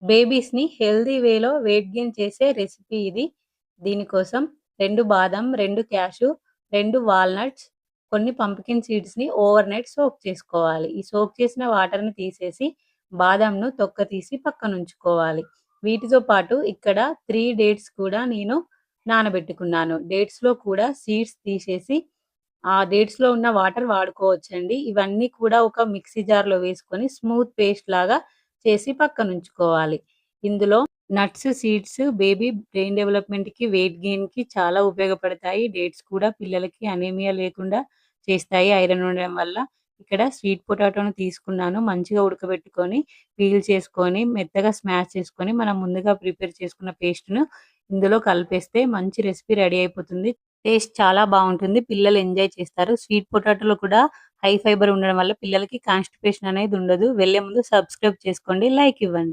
బేబీస్‌ని healthy వేలో weight gain చేసే recipe ఇది. దీనికోసం 2 బాదం, 2 క్యాషు, 2 వాల్‌నట్స్, కొన్ని పంప్కిన్ సీడ్స్‌ని ఓవర్ నైట్ సోక్ చేసుకోవాలి. ఈ సోక్ చేసిన వాటర్‌ని తీసేసి బాదంను తొక్క తీసి పక్కనుంచుకోవాలి. వీటితో పాటు ఇక్కడ 3 డేట్స్ కూడా నేను నానబెట్టుకున్నాను. డేట్స్‌లో కూడా సీడ్స్ తీసేసి ఆ డేట్స్‌లో ఉన్న వాటర్ వాడుకోవచ్చండి. ఇవన్నీ కూడా ఒక మిక్సీ జార్‌లో వేసుకొని స్మూత్ పేస్ట్ లాగా చేసి పక్కనుంచుకోవాలి. ఇందులో నట్స్, సీడ్స్ బేబీ బ్రెయిన్ డెవలప్‌మెంట్‌కి, వెయిట్ గెయిన్‌కి చాలా ఉపయోగపడతాయి. డేట్స్ కూడా పిల్లలకి అనీమియా లేకుండా చేస్తాయి ఐరన్ ఉండడం వల్ల. ఇక్కడ స్వీట్ పొటాటోని తీసుకున్నాను. మంచిగా ఉడకబెట్టుకొని, పీల్ చేసుకొని, మెత్తగా స్మాష్ చేసుకొని, మనం ముందుగా ప్రిపేర్ చేసుకున్న పేస్ట్‌ను ఇందులో కలిపేస్తే మంచి రెసిపీ రెడీ అయిపోతుంది. టేస్ట్ చాలా బావుంటుంది. పిల్లలు ఎంజాయ్ చేస్తారు. స్వీట్ పొటాటోలో కూడా హై ఫైబర్ ఉండడం వల్ల పిల్లలకి కాన్‌స్టిపేషన్ అనేది ఉండదు. వెళ్ళే ముందు సబ్స్క్రైబ్ చేసుకోండి. లైక్ ఇవ్వండి.